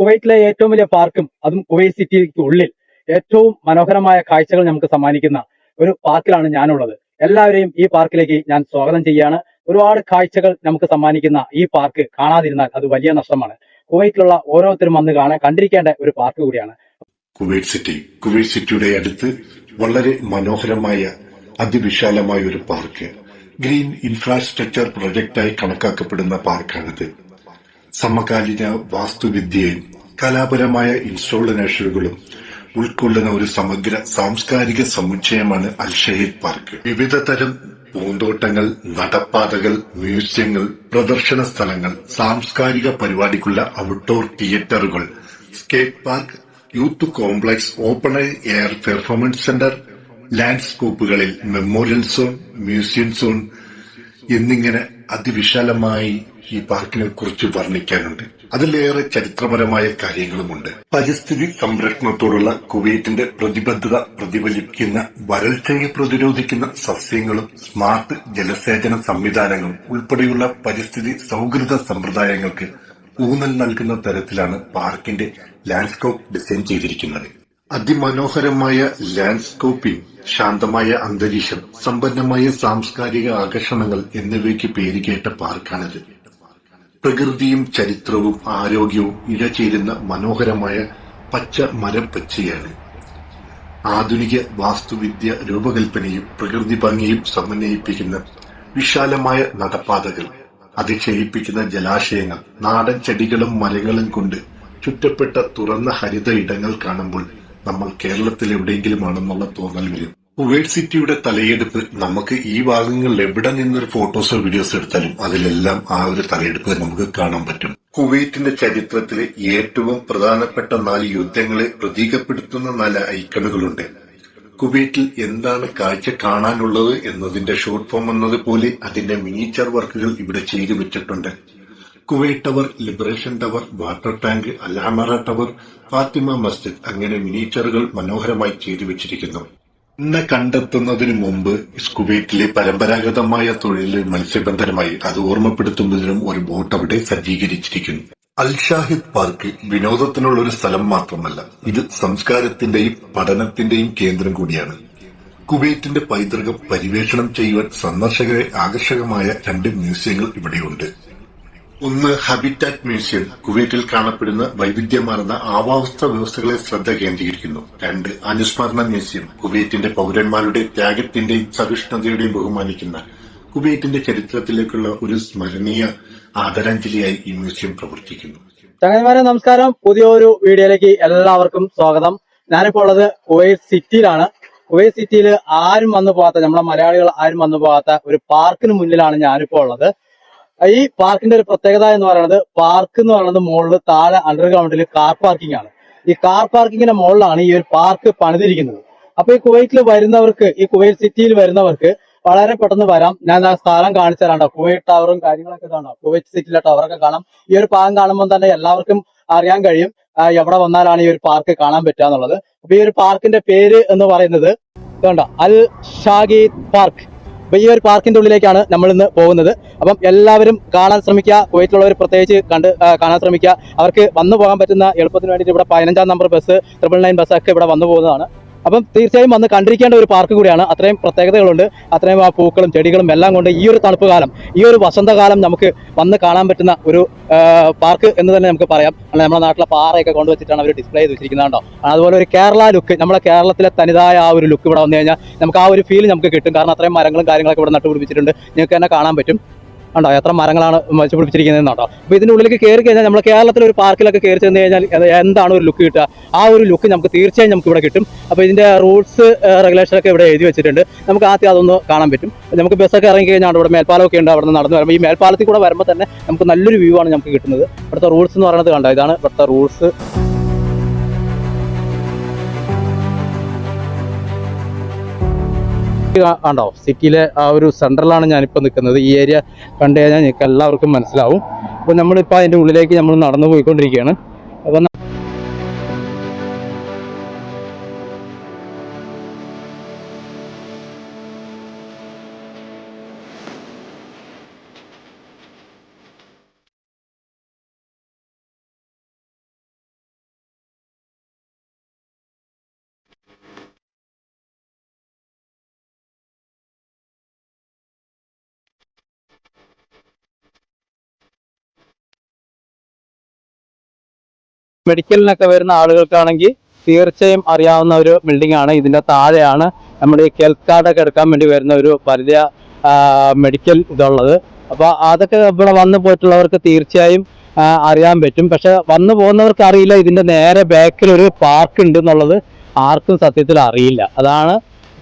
കുവൈറ്റിലെ ഏറ്റവും വലിയ പാർക്കും അതും കുവൈറ്റ് സിറ്റിക്ക് ഉള്ളിൽ ഏറ്റവും മനോഹരമായ കാഴ്ചകൾ നമുക്ക് സമ്മാനിക്കുന്ന ഒരു പാർക്കിലാണ് ഞാനുള്ളത്. എല്ലാവരെയും ഈ പാർക്കിലേക്ക് ഞാൻ സ്വാഗതം ചെയ്യുകയാണ്. ഒരുപാട് കാഴ്ചകൾ നമുക്ക് സമ്മാനിക്കുന്ന ഈ പാർക്ക് കാണാതിരുന്നാൽ അത് വലിയ നഷ്ടമാണ്. കുവൈറ്റിലുള്ള ഓരോരുത്തരും വന്ന് കണ്ടിരിക്കേണ്ട ഒരു പാർക്ക് കൂടിയാണ് കുവൈറ്റ് സിറ്റിയുടെ അടുത്ത് വളരെ മനോഹരമായ അതിവിശാലമായ ഒരു പാർക്ക്, ഗ്രീൻ ഇൻഫ്രാസ്ട്രക്ചർ പ്രൊജക്റ്റായി കണക്കാക്കപ്പെടുന്ന പാർക്കാണിത്. സമകാലീന വാസ്തുവിദ്യയും കലാപരമായ ഇൻസ്റ്റോളേഷനുകളും ഉൾക്കൊള്ളുന്ന ഒരു സമഗ്ര സാംസ്കാരിക സമുച്ചയമാണ് അൽ ഷഹീദ് പാർക്ക്. വിവിധ തരം പൂന്തോട്ടങ്ങൾ, നടപ്പാതകൾ, മ്യൂസിയങ്ങൾ, പ്രദർശന സ്ഥലങ്ങൾ, സാംസ്കാരിക പരിപാടിക്കുള്ള ഔട്ട്ഡോർ തിയേറ്ററുകൾ, skate park, youth complex, open air performance centre, ലാൻഡ്സ്കേപ്പുകളിൽ മെമ്മോറിയൽ സോൺ, മ്യൂസിയം സോൺ എന്നിങ്ങനെ അതിവിശാലമായി ഈ പാർക്കിനെ കുറിച്ച് വർണ്ണിക്കാനുണ്ട്. അതിലേറെ ചരിത്രപരമായ കാര്യങ്ങളുമുണ്ട്. പരിസ്ഥിതി സംരക്ഷണത്തോടുള്ള കുവൈറ്റിന്റെ പ്രതിബദ്ധത പ്രതിഫലിക്കുന്ന വരൾച്ചയെ പ്രതിരോധിക്കുന്ന സസ്യങ്ങളും സ്മാർട്ട് ജലസേചന സംവിധാനങ്ങളും ഉൾപ്പെടെയുള്ള പരിസ്ഥിതി സൗഹൃദ സമ്പ്രദായങ്ങൾക്ക് ഊന്നൽ നൽകുന്ന തരത്തിലാണ് പാർക്കിന്റെ ലാൻഡ്സ്കേപ്പ് ഡിസൈൻ ചെയ്തിരിക്കുന്നത്. അതിമനോഹരമായ ലാൻഡ്സ്കേപ്പിംഗ്, ശാന്തമായ അന്തരീക്ഷം, സമ്പന്നമായ സാംസ്കാരിക ആകർഷണങ്ങൾ എന്നിവയ്ക്ക് പേരുകേട്ട പാർക്കാണിത്. പ്രകൃതിയും ചരിത്രവും ആരോഗ്യവും ഇഴചേരുന്ന മനോഹരമായ പച്ച മരപ്പച്ചയാണ്. ആധുനിക വാസ്തുവിദ്യ രൂപകൽപ്പനയും പ്രകൃതി ഭംഗിയും സമന്വയിപ്പിക്കുന്ന വിശാലമായ നടപ്പാതകൾ, അതിശയിപ്പിക്കുന്ന ജലാശയങ്ങൾ, നാടൻ ചെടികളും മരങ്ങളും കൊണ്ട് ചുറ്റപ്പെട്ട തുറന്ന ഹരിത ഇടങ്ങൾ കാണുമ്പോൾ നമ്മൾ കേരളത്തിൽ എവിടെയെങ്കിലുമാണെന്നുള്ള തോന്നൽ വരും. കുവൈറ്റ് സിറ്റിയുടെ തലയെടുപ്പ് നമുക്ക് ഈ ഭാഗങ്ങളിൽ എവിടെ നിന്നൊരു ഫോട്ടോസോ വീഡിയോസോ എടുത്താലും അതിലെല്ലാം ആ ഒരു തലയെടുപ്പ് നമുക്ക് കാണാൻ പറ്റും. കുവൈറ്റിന്റെ ചരിത്രത്തിലെ ഏറ്റവും പ്രധാനപ്പെട്ട 4 യുദ്ധങ്ങളെ പ്രതീകപ്പെടുത്തുന്ന 4 ഐക്കണുകളുണ്ട്. കുവൈറ്റിൽ എന്താണ് കാഴ്ച കാണാനുള്ളത് എന്നതിന്റെ ഷോർട്ട് ഫോം എന്നതുപോലെ അതിന്റെ മിനിച്ചർ വർക്കുകൾ ഇവിടെ ചെയ്തു വെച്ചിട്ടുണ്ട്. Kuwait tower, liberation tower, water tank, Al Hamra tower, Fatima Masjid അങ്ങനെ മിനിച്ചറുകൾ മനോഹരമായി ചെയ്തു വെച്ചിരിക്കുന്നു. ഇന്ന് കണ്ടെത്തുന്നതിനു മുമ്പ് കുവൈറ്റിലെ പരമ്പരാഗതമായ തൊഴിൽ മത്സ്യബന്ധനമായി അത് ഓർമ്മപ്പെടുത്തുന്നതിനും ഒരു ബോട്ട് അവിടെ സജ്ജീകരിച്ചിരിക്കുന്നു. അൽ ഷാഹിദ് പാർക്ക് വിനോദത്തിനുള്ള ഒരു സ്ഥലം മാത്രമല്ല, ഇത് സംസ്കാരത്തിന്റെയും പഠനത്തിന്റെയും കേന്ദ്രം കൂടിയാണ്. കുവൈറ്റിന്റെ പൈതൃകം പരിവേഷണം ചെയ്യുവാൻ സന്ദർശകരെ ആകർഷകമായ 2 മ്യൂസിയങ്ങൾ ഇവിടെയുണ്ട്. ഒന്ന് ഹാബിറ്റാറ്റ് മ്യൂസിയം, കുവൈറ്റിൽ കാണപ്പെടുന്ന വൈവിധ്യമാർന്ന ആവാസ വ്യവസ്ഥകളെ ശ്രദ്ധ കേന്ദ്രീകരിക്കുന്നു. 2 അനുസ്മരണ മ്യൂസിയം, കുവൈറ്റിന്റെ പൗരന്മാരുടെ ത്യാഗത്തിന്റെയും സഹിഷ്ണുതയുടെയും ബഹുമാനിക്കുന്ന കുവൈറ്റിന്റെ ചരിത്രത്തിലേക്കുള്ള ഒരു സ്മരണീയ ആദരാഞ്ജലിയായി ഈ മ്യൂസിയം പ്രവർത്തിക്കുന്നു. ചങ്ങന്മാരെ നമസ്കാരം, പുതിയൊരു വീഡിയോയിലേക്ക് എല്ലാവർക്കും സ്വാഗതം. ഞാനിപ്പോൾ ഉള്ളത് കുവൈറ്റ് സിറ്റിയിലാണ്. കുവൈറ്റ് സിറ്റിയിൽ ആരും വന്നു പോകാത്ത, നമ്മളെ മലയാളികൾ ആരും വന്നു പോകാത്ത ഒരു പാർക്കിന് മുന്നിലാണ് ഞാനിപ്പോൾ ഉള്ളത്. ഈ പാർക്കിന്റെ ഒരു പ്രത്യേകത എന്ന് പറയുന്നത്, പാർക്ക് എന്ന് പറയുന്നത് മുകളിൽ താഴെ അണ്ടർഗ്രൗണ്ടിൽ കാർ പാർക്കിംഗ് ആണ്. ഈ കാർ പാർക്കിങ്ങിന്റെ മുകളിലാണ് ഈ ഒരു പാർക്ക് പണിതിരിക്കുന്നത്. അപ്പൊ ഈ കുവൈറ്റിൽ വരുന്നവർക്ക്, ഈ കുവൈറ്റ് സിറ്റിയിൽ വരുന്നവർക്ക് വളരെ പെട്ടെന്ന് വരാം. ഞാൻ ആ സ്ഥലം കാണിച്ചു തരാണ്ടോ, കുവൈറ്റ് ടവറും കാര്യങ്ങളൊക്കെ കാണാം. കുവൈറ്റ് സിറ്റിയിലെ ടവറൊക്കെ കാണാം. ഈ ഒരു പാകം കാണുമ്പോൾ തന്നെ എല്ലാവർക്കും അറിയാൻ കഴിയും എവിടെ വന്നാലാണ് ഈ ഒരു പാർക്ക് കാണാൻ പറ്റുക എന്നുള്ളത്. അപ്പൊ ഈ ഒരു പാർക്കിന്റെ പേര് എന്ന് പറയുന്നത് കണ്ടോ, അൽ ഷാഹിദ് പാർക്ക്. അപ്പൊ ഈ ഒരു പാർക്കിന്റെ ഉള്ളിലേക്കാണ് നമ്മൾ ഇന്ന് പോകുന്നത്. അപ്പം എല്ലാവരും കാണാൻ ശ്രമിക്കുക, കുവൈറ്റിലുള്ളവർ പ്രത്യേകിച്ച് കാണാൻ ശ്രമിക്കുക. അവർക്ക് വന്നു പോകാൻ പറ്റുന്ന എളുപ്പത്തിന് വേണ്ടിയിട്ട് ഇവിടെ 15-ാം നമ്പർ ബസ്, 999 ബസ്സൊക്കെ ഇവിടെ വന്നു പോകുന്നതാണ്. അപ്പം തീർച്ചയായും വന്ന് കണ്ടിരിക്കേണ്ട ഒരു പാർക്ക് കൂടിയാണ്. അത്രയും പ്രത്യേകതകളുണ്ട്, അത്രയും ആ പൂക്കളും ചെടികളും എല്ലാം കൊണ്ട് ഈ ഒരു തണുപ്പ് കാലം, ഈ ഒരു വസന്തകാലം നമുക്ക് വന്ന് കാണാൻ പറ്റുന്ന ഒരു പാർക്ക് എന്ന് തന്നെ നമുക്ക് പറയാം. നമ്മുടെ നാട്ടിലെ പാറയൊക്കെ കൊണ്ടുവച്ചിട്ടാണ് അവർ ഡിസ്പ്ലേ ചെയ്ത് വെച്ചിരിക്കുന്നുണ്ടോ. അതുപോലെ ഒരു കേരള ലുക്ക്, നമ്മളെ കേരളത്തിലെ തനിതായ ആ ഒരു ലുക്ക് ഇവിടെ വന്നു കഴിഞ്ഞാൽ നമുക്ക് ആ ഒരു ഫീൽ നമുക്ക് കിട്ടും. കാരണം അത്രയും മരങ്ങളും കാര്യങ്ങളൊക്കെ ഇവിടെ നട്ടുപിടിപ്പിച്ചിട്ടുണ്ട്. നിങ്ങൾക്ക് തന്നെ കാണാൻ പറ്റും. ഉണ്ടോ എത്ര മരങ്ങളാണ് വെച്ചുപിടിപ്പിച്ചിരിക്കുന്നതെന്നുണ്ടോ. അപ്പോൾ ഇതിൻ്റെ ഉള്ളിലേക്ക് കയറി കഴിഞ്ഞാൽ നമ്മൾ കേരളത്തിലെ ഒരു പാർക്കിലൊക്കെ കയറി ചെന്ന് കഴിഞ്ഞാൽ എന്താണ് ഒരു ലുക്ക് കിട്ടുക, ആ ഒരു ലുക്ക് നമുക്ക് തീർച്ചയായും നമുക്ക് ഇവിടെ കിട്ടും. അപ്പോൾ ഇതിൻ്റെ റൂൾസ് റെഗുലേഷനൊക്കെ ഇവിടെ എഴുതി വെച്ചിട്ടുണ്ട്. നമുക്ക് ആദ്യം അതൊന്ന് കാണാൻ പറ്റും. നമുക്ക് ബസ്സൊക്കെ ഇറങ്ങി കഴിഞ്ഞാൽ ഇവിടെ മേൽപ്പാലമൊക്കെ ഉണ്ട്. അവിടെ നിന്ന് നടന്ന് വരുമ്പോൾ ഈ മേൽപ്പാലത്തിൽ കൂടെ വരുമ്പോൾ തന്നെ നമുക്ക് നല്ലൊരു വ്യൂ ആണ് നമുക്ക് കിട്ടുന്നത്. ഇവിടുത്തെ റൂൾസ് എന്ന് പറയുന്നത് കണ്ടോ, ഇതാണ് ഇവിടുത്തെ റൂൾസ്. കണ്ടോ, സിറ്റിയിലെ ആ ഒരു സെൻട്രലാണ് ഞാനിപ്പോൾ നിൽക്കുന്നത്. ഈ ഏരിയ കണ്ടു കഴിഞ്ഞാൽ നിങ്ങൾക്ക് എല്ലാവർക്കും മനസ്സിലാവും. അപ്പോൾ നമ്മളിപ്പോൾ അതിൻ്റെ ഉള്ളിലേക്ക് നമ്മൾ നടന്നു പോയിക്കൊണ്ടിരിക്കുകയാണ്. അപ്പോൾ മെഡിക്കലിനൊക്കെ വരുന്ന ആളുകൾക്കാണെങ്കിൽ തീർച്ചയായും അറിയാവുന്ന ഒരു ബിൽഡിംഗ് ആണ്. ഇതിന്റെ താഴെയാണ് നമ്മൾ ഈ ഹെൽത്ത് കാർഡൊക്കെ എടുക്കാൻ വേണ്ടി വരുന്ന ഒരു വലിയ മെഡിക്കൽ ഇതുള്ളത്. അപ്പോൾ അതൊക്കെ ഇവിടെ വന്നു പോയിട്ടുള്ളവർക്ക് തീർച്ചയായും അറിയാൻ പറ്റും. പക്ഷെ വന്നു പോകുന്നവർക്ക് അറിയില്ല ഇതിന്റെ നേരെ ബാക്കിൽ ഒരു പാർക്ക് ഉണ്ട് എന്നുള്ളത് ആർക്കും സത്യത്തിൽ അറിയില്ല. അതാണ്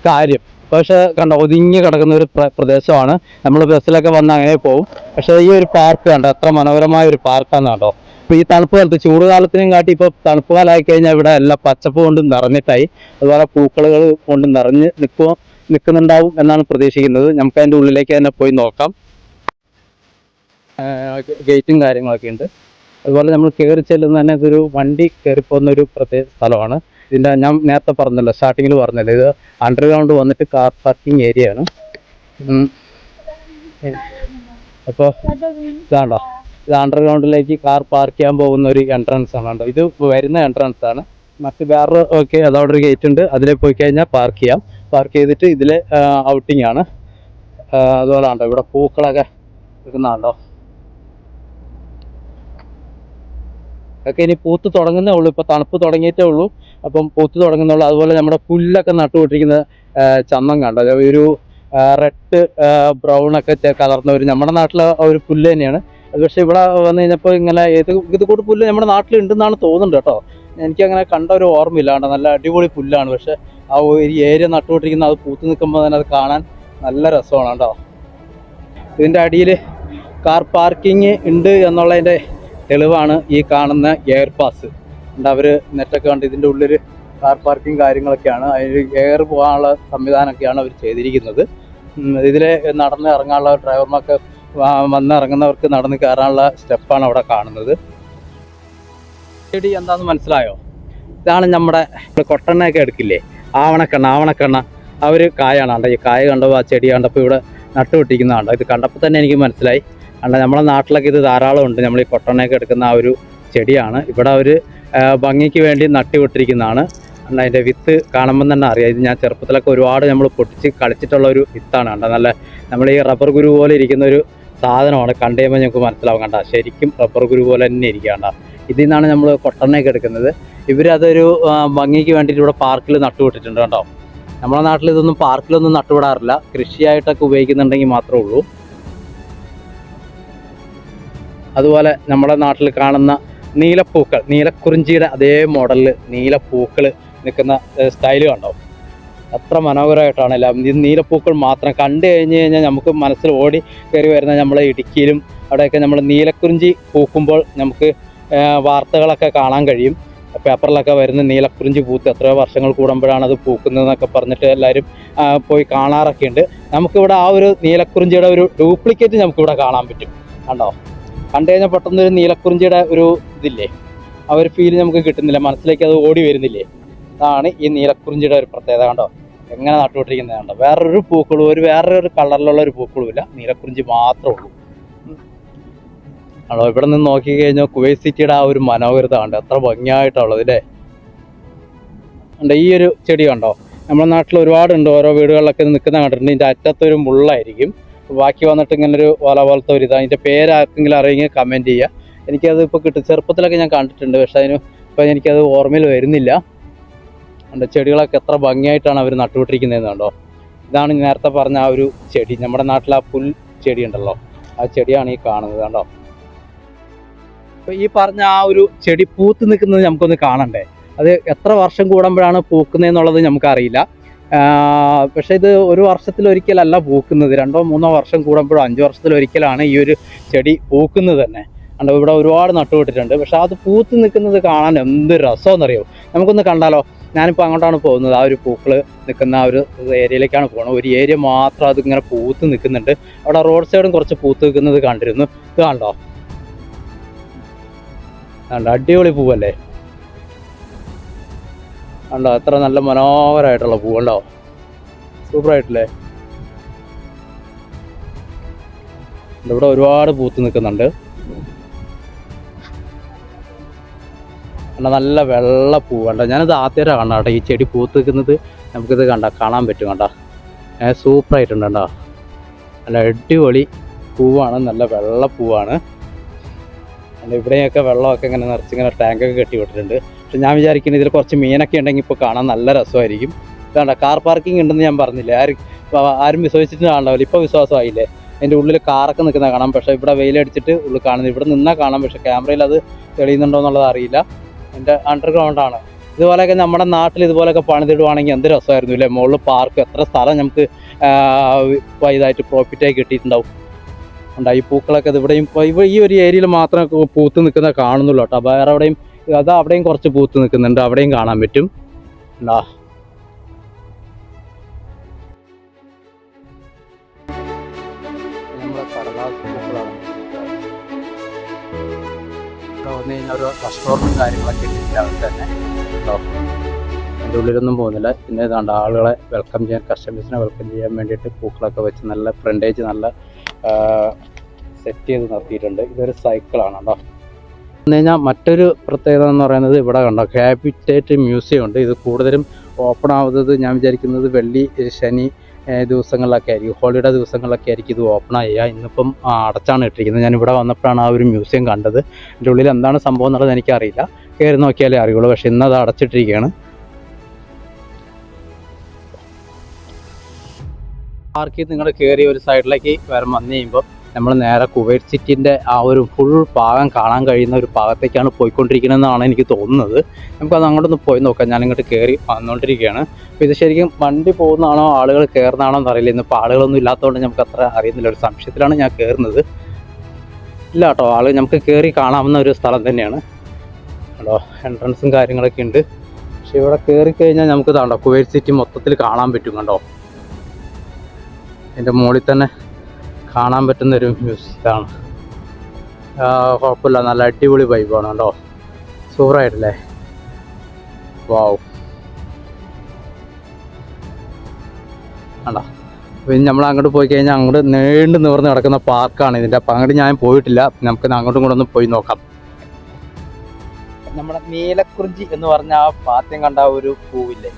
കാര്യം. പക്ഷെ കണ്ടോ, ഒതുങ്ങി കിടക്കുന്ന ഒരു പ്രദേശമാണ്. നമ്മൾ ബസ്സിലൊക്കെ വന്ന് അങ്ങനെ പോകും. പക്ഷെ ഈ ഒരു പാർക്ക് കണ്ടോ, എത്ര മനോഹരമായ ഒരു പാർക്കാണ് കേട്ടോ. ഇപ്പോൾ ഈ തണുപ്പ് കാലത്ത്, ചൂട് കാലത്തിനും കാട്ടി ഇപ്പോൾ തണുപ്പ് കാലമായി കഴിഞ്ഞാൽ ഇവിടെ എല്ലാം പച്ചപ്പ് കൊണ്ട് നിറഞ്ഞിട്ടായി. അതുപോലെ പൂക്കളുകൾ കൊണ്ട് നിൽക്കുന്നുണ്ടാവും എന്നാണ് പ്രതീക്ഷിക്കുന്നത്. നമുക്ക് അതിൻ്റെ ഉള്ളിലേക്ക് തന്നെ പോയി നോക്കാം. ഗേറ്റും കാര്യങ്ങളൊക്കെ ഉണ്ട്. അതുപോലെ നമ്മൾ കയറി ചെല്ലുന്ന തന്നെ ഇതൊരു വണ്ടി കയറിപ്പോകുന്നൊരു പ്രത്യേക സ്ഥലമാണ്. ഇതിൻ്റെ ഞാൻ നേരത്തെ പറഞ്ഞല്ലോ, സ്റ്റാർട്ടിങ്ങിൽ പറഞ്ഞല്ലോ, ഇത് അണ്ടർഗ്രൗണ്ട് വന്നിട്ട് കാർ പാർക്കിംഗ് ഏരിയ ആണ്. അപ്പോൾ ഇതാണ്ടോ, ഇത് അണ്ടർഗ്രൗണ്ടിലേക്ക് കാർ പാർക്ക് ചെയ്യാൻ പോകുന്ന ഒരു എൻട്രൻസ് ആണ് കേട്ടോ. ഇത് വരുന്ന എൻട്രൻസ് ആണ്. മറ്റ് വേറെ ഓക്കെ, അതവിടെ ഒരു ഗേറ്റ് ഉണ്ട്, അതിൽ പോയി കഴിഞ്ഞാൽ പാർക്ക് ചെയ്യാം. പാർക്ക് ചെയ്തിട്ട് ഇതിൽ ഔട്ടിംഗ് ആണ്. അതുപോലെ ഉണ്ടോ ഇവിടെ പൂക്കളൊക്കെ നിൽക്കുന്നുണ്ടോ. ഒക്കെ ഇനി പൂത്ത് തുടങ്ങുന്നേ ഉള്ളൂ. ഇപ്പോൾ തണുപ്പ് തുടങ്ങിയിട്ടേ ഉള്ളൂ. അപ്പം പൂത്ത് തുടങ്ങുന്നുള്ളൂ. അതുപോലെ നമ്മുടെ പുല്ലൊക്കെ നട്ടുകൊണ്ടിരിക്കുന്ന ചന്ദം കണ്ടോ, ഒരു റെഡ് ബ്രൗൺ ഒക്കെ കലർന്ന ഒരു നമ്മുടെ നാട്ടിലെ ഒരു പുല്ല് തന്നെയാണ് അത്. പക്ഷേ ഇവിടെ വന്നു കഴിഞ്ഞപ്പോൾ ഇങ്ങനെ ഇത് കൂട്ട് പുല്ല് നമ്മുടെ നാട്ടിൽ ഉണ്ടെന്നാണ് തോന്നുന്നുണ്ട് കേട്ടോ. എനിക്കങ്ങനെ കണ്ട ഒരു ഓർമ്മയില്ല കേട്ടോ. നല്ല അടിപൊളി പുല്ലാണ്. പക്ഷെ ആ ഒരു ഏരിയ നട്ടുകൊണ്ടിരിക്കുന്ന അത് പൂത്ത് നിൽക്കുമ്പോൾ തന്നെ അത് കാണാൻ നല്ല രസമാണ് കേട്ടോ. ഇതിൻ്റെ അടിയിൽ കാർ പാർക്കിംഗ് ഉണ്ട് എന്നുള്ളതിൻ്റെ തെളിവാണ് ഈ കാണുന്ന എയർ പാസ്. അവർ നെറ്റൊക്കെ കണ്ട് ഇതിൻ്റെ ഉള്ളിൽ കാർ പാർക്കിംഗ് കാര്യങ്ങളൊക്കെയാണ്. അതിൽ എയർ പോകാനുള്ള സംവിധാനമൊക്കെയാണ് അവർ ചെയ്തിരിക്കുന്നത്. ഇതിൽ നടന്ന് ഇറങ്ങാനുള്ള ഡ്രൈവർമാർക്ക് വന്ന് ഇറങ്ങുന്നവർക്ക് നടന്ന് കയറാനുള്ള സ്റ്റെപ്പാണ് അവിടെ കാണുന്നത്. ചെടി എന്താണെന്ന് മനസ്സിലായോ? ഇതാണ് നമ്മുടെ കൊട്ടെണ്ണയൊക്കെ എടുക്കില്ലേ, ആവണക്കെണ്ണ അവർ കായാണ് കണ്ടോ. ഈ കായ കണ്ടപ്പോൾ ആ ചെടി കണ്ടപ്പോൾ ഇവിടെ നട്ടുപിടിക്കുന്ന കണ്ടോ. ഇത് കണ്ടപ്പോൾ തന്നെ എനിക്ക് മനസ്സിലായി. കണ്ട നമ്മളെ നാട്ടിലൊക്കെ ഇത് ധാരാളം ഉണ്ട്. നമ്മൾ ഈ കൊട്ടെണ്ണയൊക്കെ എടുക്കുന്ന ആ ഒരു ചെടിയാണ്. ഇവിടെ അവർ ഭംഗിക്ക് വേണ്ടി നട്ടുവിട്ടിരിക്കുന്നതാണ്. അതിൻ്റെ വിത്ത് കാണുമ്പം തന്നെ അറിയാം. ഇത് ഞാൻ ചെറുപ്പത്തിലൊക്കെ ഒരുപാട് നമ്മൾ പൊട്ടിച്ച് കളിച്ചിട്ടുള്ള ഒരു വിത്താണ്. കണ്ട നല്ല നമ്മൾ ഈ റബ്ബർ കുരു പോലെ ഇരിക്കുന്ന ഒരു സാധനമാണ്. കണ്ടു കഴിയുമ്പോൾ ഞങ്ങൾക്ക് മനസ്സിലാവും. കണ്ട ശരിക്കും റബ്ബർ കുരു പോലെ തന്നെ ഇരിക്കുകയാണ്. ഇതിൽ നിന്നാണ് നമ്മൾ കൊട്ടെണ്ണയൊക്കെ എടുക്കുന്നത്. ഇവരതൊരു ഭംഗിക്ക് വേണ്ടിയിട്ട് ഇവിടെ പാർക്കിൽ നട്ടുവിട്ടിട്ടുണ്ട് കേട്ടോ. നമ്മുടെ നാട്ടിൽ ഇതൊന്നും പാർക്കിലൊന്നും നട്ടുവിടാറില്ല. കൃഷിയായിട്ടൊക്കെ ഉപയോഗിക്കുന്നുണ്ടെങ്കിൽ മാത്രമേ ഉള്ളൂ. അതുപോലെ നമ്മുടെ നാട്ടിൽ കാണുന്ന നീലപ്പൂക്കൾ, നീലക്കുറിഞ്ചിയുടെ അതേ മോഡലിൽ നീലപ്പൂക്കൾ നിൽക്കുന്ന സ്റ്റൈല് കണ്ടോ. അത്ര മനോഹരമായിട്ടാണ് എല്ലാം. ഇത് നീലപ്പൂക്കൾ മാത്രം കണ്ടു കഴിഞ്ഞ് കഴിഞ്ഞാൽ നമുക്ക് മനസ്സിൽ ഓടി കയറി വരുന്ന നമ്മളെ ഇടുക്കിയിലും അവിടെയൊക്കെ നമ്മൾ നീലക്കുറിഞ്ചി പൂക്കുമ്പോൾ നമുക്ക് വാർത്തകളൊക്കെ കാണാൻ കഴിയും. പേപ്പറിലൊക്കെ വരുന്ന നീലക്കുറിഞ്ചി പൂത്ത് എത്രയോ വർഷങ്ങൾ കൂടുമ്പോഴാണ് അത് പൂക്കുന്നതെന്നൊക്കെ പറഞ്ഞിട്ട് എല്ലാവരും പോയി കാണാറൊക്കെ ഉണ്ട്. നമുക്കിവിടെ ആ ഒരു നീലക്കുറിഞ്ചിയുടെ ഒരു ഡ്യൂപ്ലിക്കേറ്റ് നമുക്കിവിടെ കാണാൻ പറ്റും. കണ്ടോ, കണ്ടു കഴിഞ്ഞാൽ പെട്ടെന്നൊരു നീലക്കുറിഞ്ചിയുടെ ഒരു ഇതില്ലേ, ആ ഒരു ഫീൽ നമുക്ക് കിട്ടുന്നില്ല, മനസ്സിലേക്ക് അത് ഓടി വരുന്നില്ലേ. അതാണ് ഈ നീലക്കുറിഞ്ചിയുടെ ഒരു പ്രത്യേകത. കണ്ടോ എങ്ങനെ നട്ടുകൊണ്ടിരിക്കുന്നത് കണ്ടോ. വേറൊരു കളറിലുള്ള ഒരു പൂക്കളും ഇല്ല, നീലക്കുറിഞ്ചി മാത്രമേ ഉള്ളൂ. ആണോ, ഇവിടെ നിന്ന് നോക്കി കഴിഞ്ഞാൽ കുവൈറ്റ് സിറ്റിയുടെ ആ ഒരു മനോഹരത കണ്ടോ, എത്ര ഭംഗിയായിട്ടുള്ളത് അല്ലേ. കണ്ടോ ഈ ഒരു ചെടി കണ്ടോ, നമ്മുടെ നാട്ടിൽ ഒരുപാടുണ്ട്. ഓരോ വീടുകളിലൊക്കെ നിൽക്കുന്ന കണ്ടിട്ടുണ്ട്. ഇതിൻ്റെ അറ്റത്തൊരു മുള്ളായിരിക്കും, ബാക്കി വന്നിട്ട് ഇങ്ങനൊരു വല പോലത്തെ ഒരു ഇതാണ്. അതിൻ്റെ പേരാർക്കെങ്കിലും അറിയെങ്കിൽ കമൻറ്റ് ചെയ്യുക. എനിക്കത് ഇപ്പോൾ കിട്ടും. ചെറുപ്പത്തിലൊക്കെ ഞാൻ കണ്ടിട്ടുണ്ട്, പക്ഷേ ഇപ്പോൾ എനിക്കത് ഓർമ്മയിൽ വരുന്നില്ല. എൻ്റെ ചെടികളൊക്കെ എത്ര ഭംഗിയായിട്ടാണ് അവർ നട്ടുവിട്ടിരിക്കുന്നതെന്ന് കണ്ടോ. ഇതാണ് നേരത്തെ പറഞ്ഞ ആ ഒരു ചെടി, നമ്മുടെ നാട്ടിൽ ആ പുൽ ചെടി ഉണ്ടല്ലോ, ആ ചെടിയാണ് ഈ കാണുന്നത് കണ്ടോ. അപ്പോൾ ഈ പറഞ്ഞ ആ ഒരു ചെടി പൂത്ത് നിൽക്കുന്നത് നമുക്കൊന്ന് കാണണ്ടേ. അത് എത്ര വർഷം കൂടുമ്പോഴാണ് പൂക്കുന്നതെന്നുള്ളത് നമുക്കറിയില്ല. പക്ഷേ ഇത് ഒരു വർഷത്തിലൊരിക്കലല്ല പൂക്കുന്നത്, 2-3 വർഷം കൂടുമ്പോഴോ 5 വർഷത്തിലൊരിക്കലാണ് ഈ ഒരു ചെടി പൂക്കുന്നത് തന്നെ. കണ്ടോ ഇവിടെ ഒരുപാട് നട്ടുവിട്ടിട്ടുണ്ട്. പക്ഷെ അത് പൂത്ത് നിൽക്കുന്നത് കാണാൻ എന്ത് രസമെന്നറിയോ. നമുക്കൊന്ന് കണ്ടാലോ. ഞാനിപ്പോൾ അങ്ങോട്ടാണ് പോകുന്നത്. ആ ഒരു പൂക്കൾ നിൽക്കുന്ന ആ ഒരു ഏരിയയിലേക്കാണ് പോകുന്നത്. ഒരു ഏരിയ മാത്രം അതിങ്ങനെ പൂത്ത് നിൽക്കുന്നുണ്ട്. അവിടെ റോഡ് സൈഡും കുറച്ച് പൂത്ത് നിൽക്കുന്നത് കണ്ടിരുന്നു. ഇത് കണ്ടോ, കണ്ടോ അടിപൊളി പൂവല്ലേ. കണ്ടോ എത്ര നല്ല മനോഹരമായിട്ടുള്ള പൂവുണ്ടോ, സൂപ്പറായിട്ടില്ലേ. ഇവിടെ ഒരുപാട് പൂത്ത് നിൽക്കുന്നുണ്ട്. നല്ല വെള്ള പൂവ് കണ്ടോ. ഞാനിത് ആദ്യമായിട്ടാണ് കണ്ട കേട്ടോ ഈ ചെടി പൂത്ത് നിൽക്കുന്നത്. നമുക്കിത് കാണാൻ പറ്റും കണ്ടോ. സൂപ്പറായിട്ടുണ്ട് കണ്ടോ. നല്ല അടിപൊളി പൂവാണ്, നല്ല വെള്ള പൂവാണ്. ഇവിടെയൊക്കെ വെള്ളമൊക്കെ ഇങ്ങനെ നിറച്ചിങ്ങനെ ടാങ്കൊക്കെ കെട്ടി വിട്ടിട്ടുണ്ട്. പക്ഷെ ഞാൻ വിചാരിക്കുന്നത് ഇതിൽ കുറച്ച് മീനൊക്കെ ഉണ്ടെങ്കിൽ ഇപ്പോൾ കാണാൻ നല്ല രസമായിരിക്കും. ഇതാണ്ട കാർ പാർക്കിംഗ് ഉണ്ടെന്ന് ഞാൻ പറഞ്ഞില്ലേ, ആരും വിശ്വസിച്ചിട്ട് കാണാമല്ലോ, ഇപ്പോൾ വിശ്വാസമായില്ലേ. അതിൻ്റെ ഉള്ളിൽ കാറൊക്കെ നിൽക്കുന്ന കാണാം. പക്ഷേ ഇവിടെ വെയിലടിച്ചിട്ട് ഉള്ളിൽ കാണുന്നത്, ഇവിടെ നിന്നാൽ കാണാം, പക്ഷേ ക്യാമറയിൽ അത് തെളിയുന്നുണ്ടോ എന്നുള്ളത് അറിയില്ല. എൻ്റെ അണ്ടർഗ്രൗണ്ടാണ്. ഇതുപോലെയൊക്കെ നമ്മുടെ നാട്ടിൽ ഇതുപോലെയൊക്കെ പണിതിടുവാണെങ്കിൽ എന്ത് രസമായിരുന്നു അല്ലേ. മുകളിൽ പാർക്ക്, എത്ര സ്ഥലം നമുക്ക് ഇതായിട്ട് പ്രോഫിറ്റായി കിട്ടിയിട്ടുണ്ടാവും. ഉണ്ടായി പൂക്കളൊക്കെ ഇവിടെയും ഈ ഒരു ഏരിയയിൽ മാത്രം പൂത്ത് നിൽക്കുന്ന കാണുന്നുള്ളൂ കേട്ടോ. വേറെ എവിടെയും അതാ അവിടെയും കുറച്ച് പൂത്ത് നിൽക്കുന്നുണ്ട്, അവിടെയും കാണാൻ പറ്റും. ഉണ്ടാ നമ്മുടെ കടലാസ് പൂക്കളാണ്. ഇവിടെ വന്നു കഴിഞ്ഞാൽ ഒരു റെസ്റ്റോറൻറ്റും കാര്യങ്ങളൊക്കെ ഇട്ടില്ല അവിടെ തന്നെ കേട്ടോ. അതിൻ്റെ ഉള്ളിലൊന്നും പോകുന്നില്ല. പിന്നെ ഇതാണ്ട് ആളുകളെ വെൽക്കം ചെയ്യാൻ, കസ്റ്റമേഴ്സിനെ വെൽക്കം ചെയ്യാൻ വേണ്ടിയിട്ട് പൂക്കളൊക്കെ വെച്ച് നല്ല ഫ്രണ്ടേജ് നല്ല സെറ്റ് ചെയ്ത് നിർത്തിയിട്ടുണ്ട്. ഇതൊരു സൈക്കിളാണ് കേട്ടോ. എന്ന് കഴിഞ്ഞാൽ മറ്റൊരു പ്രത്യേകത എന്ന് പറയുന്നത് ഇവിടെ കണ്ടോ ഹാബിറ്റേറ്റ് മ്യൂസിയം ഉണ്ട്. ഇത് കൂടുതലും ഓപ്പൺ ആവുന്നത് ഞാൻ വിചാരിക്കുന്നത് വെള്ളി ശനി ദിവസങ്ങളിലൊക്കെ ആയിരിക്കും, ഹോളിഡേ ദിവസങ്ങളിലൊക്കെ ആയിരിക്കും ഇത് ഓപ്പൺ ചെയ്യുക. ഇന്നിപ്പം അടച്ചാണ് ഇട്ടിരിക്കുന്നത്. ഞാൻ ഇവിടെ വന്നപ്പോഴാണ് ആ ഒരു മ്യൂസിയം കണ്ടത്. അതിൻ്റെ ഉള്ളിൽ എന്താണ് സംഭവം എന്നുള്ളത് എനിക്കറിയില്ല, കയറി നോക്കിയാലേ അറിയുള്ളൂ. പക്ഷെ ഇന്നത് അടച്ചിട്ടിരിക്കുകയാണ്. പാർക്കിൽ നിങ്ങൾ കയറി ഒരു സൈഡിലേക്ക് വന്നു കഴിയുമ്പോൾ നമ്മൾ നേരെ കുവൈറ്റ് സിറ്റിൻ്റെ ആ ഒരു ഫുൾ ഭാഗം കാണാൻ കഴിയുന്ന ഒരു ഭാഗത്തേക്കാണ് പോയിക്കൊണ്ടിരിക്കുന്നതെന്നാണ് എനിക്ക് തോന്നുന്നത്. നമുക്കത് അങ്ങോട്ടൊന്ന് പോയി നോക്കാം. ഞാനിങ്ങോട്ട് കയറി വന്നുകൊണ്ടിരിക്കുകയാണ്. അപ്പോൾ ഇത് ശരിക്കും വണ്ടി പോകുന്നതാണോ ആളുകൾ കയറുന്നതാണോ എന്നറിയില്ല. ഇന്നിപ്പോൾ ആളുകളൊന്നും ഇല്ലാത്തതുകൊണ്ട് നമുക്ക് അത്ര അറിയുന്നില്ല. ഒരു സംശയത്തിലാണ് ഞാൻ കയറുന്നത്. ഇല്ല കേട്ടോ, നമുക്ക് കയറി കാണാവുന്ന ഒരു സ്ഥലം തന്നെയാണ് കേട്ടോ. എൻട്രൻസും കാര്യങ്ങളൊക്കെ ഉണ്ട്. പക്ഷേ ഇവിടെ കയറി കഴിഞ്ഞാൽ നമുക്ക് താണ്ടോ കുവൈറ്റ് സിറ്റി മൊത്തത്തിൽ കാണാൻ പറ്റും കണ്ടോ. അതിൻ്റെ മുകളിൽ തന്നെ കാണാൻ പറ്റുന്നൊരു മ്യൂസിയമാണ്. കുഴപ്പമില്ല, നല്ല അടിപൊളി വൈബാണ് കേട്ടോ. സൂപ്പറായിട്ടില്ലേ. വാവ്. വേണ്ട പിന്നെ നമ്മൾ അങ്ങോട്ട് പോയി കഴിഞ്ഞാൽ അങ്ങോട്ട് നീണ്ടു നിവർന്ന് കിടക്കുന്ന പാർക്കാണ് ഇതിൻ്റെ. അപ്പം അങ്ങോട്ട് ഞാൻ പോയിട്ടില്ല. നമുക്ക് അങ്ങോട്ടും കൂടെ ഒന്ന് പോയി നോക്കാം. നമ്മുടെ നീലക്കുറിഞ്ചി എന്ന് പറഞ്ഞ ആ പാത്യം കണ്ട ഒരു പൂവില്ലേ,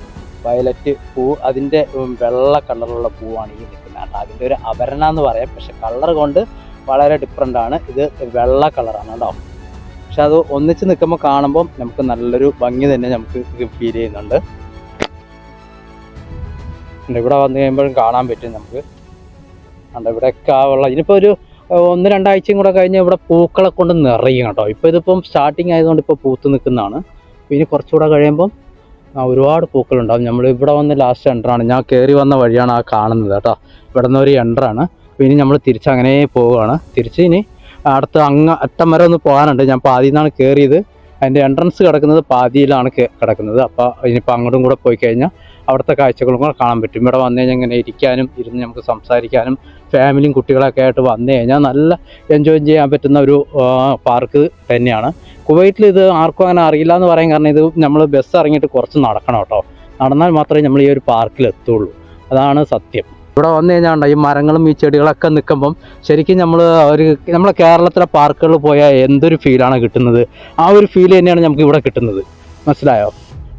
വയലറ്റ് പൂ, അതിൻ്റെ വെള്ള കളറുള്ള പൂവാണ് ഈ നിൽക്കുന്നത്. അതിൻ്റെ ഒരു അപരണ എന്ന് പറയാം. പക്ഷെ കളർ കൊണ്ട് വളരെ ഡിഫറെൻ്റ് ആണ്. ഇത് വെള്ള കളറാണ് കേട്ടോ. പക്ഷെ അത് ഒന്നിച്ച് നിൽക്കുമ്പോൾ കാണുമ്പോൾ നമുക്ക് നല്ലൊരു ഭംഗി തന്നെ നമുക്ക് ഫീൽ ചെയ്യുന്നുണ്ട്. ഇവിടെ വന്നു കഴിയുമ്പോഴും കാണാൻ പറ്റും നമുക്ക്. ഇവിടെയൊക്കെ ആ വെള്ളം ഇനിയിപ്പോൾ ഒരു 1-2 ആഴ്ചയും കൂടെ കഴിഞ്ഞ് ഇവിടെ പൂക്കളെ കൊണ്ട് നിറയും കേട്ടോ. ഇപ്പോൾ ഇതിപ്പം സ്റ്റാർട്ടിങ് ആയതുകൊണ്ട് ഇപ്പോൾ പൂത്ത് നിൽക്കുന്നതാണ്. ഇനി കുറച്ചുകൂടെ കഴിയുമ്പം ഒരുപാട് പൂക്കളുണ്ടാവും. നമ്മൾ ഇവിടെ വന്ന് ലാസ്റ്റ് എൻട്രാണ്. ഞാൻ കയറി വന്ന വഴിയാണ് ആ കാണുന്നത് കേട്ടോ. ഇവിടെ നിന്ന് ഒരു എൻട്രാണ്. ഇനി നമ്മൾ തിരിച്ചങ്ങനെ പോവുകയാണ്. തിരിച്ച് ഇനി അടുത്ത് അറ്റം വരെ ഒന്ന് പോകാനുണ്ട്. ഞാൻ പാതിയിൽ നിന്നാണ് കയറിയത്. അതിൻ്റെ എൻട്രൻസ് കിടക്കുന്നത് പാതിയിലാണ് കിടക്കുന്നത്. അപ്പോൾ ഇനിയിപ്പോൾ അങ്ങോട്ടും കൂടെ പോയി കഴിഞ്ഞാൽ അവിടുത്തെ കാഴ്ചകളും കൂടെ കാണാൻ പറ്റും. ഇവിടെ വന്നു കഴിഞ്ഞാൽ ഇങ്ങനെ ഇരിക്കാനും ഇരുന്ന് നമുക്ക് സംസാരിക്കാനും ഫാമിലിയും കുട്ടികളൊക്കെ ആയിട്ട് വന്നു കഴിഞ്ഞാൽ നല്ല എൻജോയ് ചെയ്യാൻ പറ്റുന്ന ഒരു പാർക്ക് തന്നെയാണ്. കുവൈറ്റിൽ ഇത് ആർക്കും അങ്ങനെ അറിയില്ല എന്ന് പറയാൻ കാരണം ഇത് നമ്മൾ ബസ് ഇറങ്ങിയിട്ട് കുറച്ച് നടക്കണം കേട്ടോ. നടന്നാൽ മാത്രമേ നമ്മൾ ഈ ഒരു പാർക്കിൽ എത്തുള്ളൂ. അതാണ് സത്യം. ഇവിടെ വന്നു കഴിഞ്ഞാൽ ഈ മരങ്ങളും ഈ ചെടികളൊക്കെ നിൽക്കുമ്പം ശരിക്കും നമ്മളെ കേരളത്തിലെ പാർക്കുകളിൽ പോയാൽ എന്തൊരു ഫീലാണ് കിട്ടുന്നത്, ആ ഒരു ഫീൽ തന്നെയാണ് നമുക്ക് ഇവിടെ കിട്ടുന്നത്. മനസ്സിലായോ?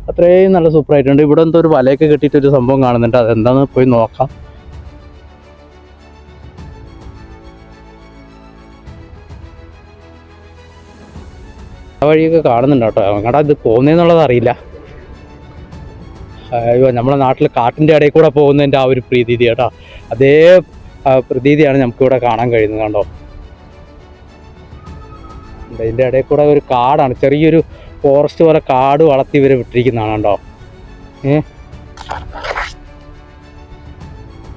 അത്രയും നല്ല സൂപ്പറായിട്ടുണ്ട്. ഇവിടെ എന്തോ ഒരു വലയൊക്കെ കെട്ടിയിട്ടൊരു സംഭവം കാണുന്നുണ്ട്. അതെന്താണെന്ന് പോയി നോക്കാം. ആ വഴിയൊക്കെ കാണുന്നുണ്ട് കേട്ടോ. അങ്ങോട്ടാ ഇത് പോകുന്നതെന്നുള്ളത് അറിയില്ല. അയ്യോ, നമ്മളെ നാട്ടിൽ കാട്ടിൻ്റെ ഇടയിൽ കൂടെ പോകുന്നതിൻ്റെ ആ ഒരു പ്രതീതി കേട്ടോ, അതേ പ്രതീതിയാണ് നമുക്കിവിടെ കാണാൻ കഴിയുന്നത് കണ്ടോ. ഇതിൻ്റെ ഇടയിൽ കൂടെ ഒരു കാടാണ്, ചെറിയൊരു ഫോറസ്റ്റ് പോലെ കാട് വളർത്തി ഇവരെ വിട്ടിരിക്കുന്നതാണ് കണ്ടോ.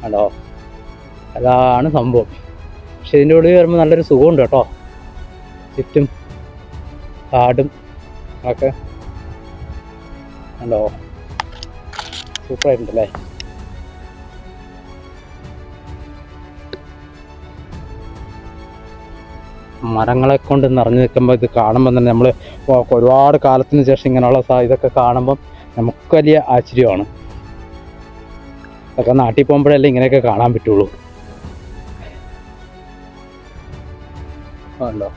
കണ്ടോ, അതാണ് സംഭവം. പക്ഷെ ഇതിൻ്റെ ഉള്ളിൽ വരുമ്പോൾ നല്ലൊരു സുഖമുണ്ട് കേട്ടോ. ചുറ്റും കാടും ഒക്കെ കണ്ടോ, സൂപ്പറായിട്ടുണ്ടല്ലേ. മരങ്ങളെ കൊണ്ട് നിറഞ്ഞു നിൽക്കുമ്പോൾ ഇത് കാണുമ്പോൾ തന്നെ നമ്മൾ ഒരുപാട് കാലത്തിന് ശേഷം ഇങ്ങനെയുള്ള ഇതൊക്കെ കാണുമ്പം നമുക്ക് വലിയ ആശ്ചര്യമാണ്. അതൊക്കെ നാട്ടിൽ പോകുമ്പോഴല്ലേ ഇങ്ങനെയൊക്കെ കാണാൻ പറ്റുള്ളൂ. ആണല്ലോ,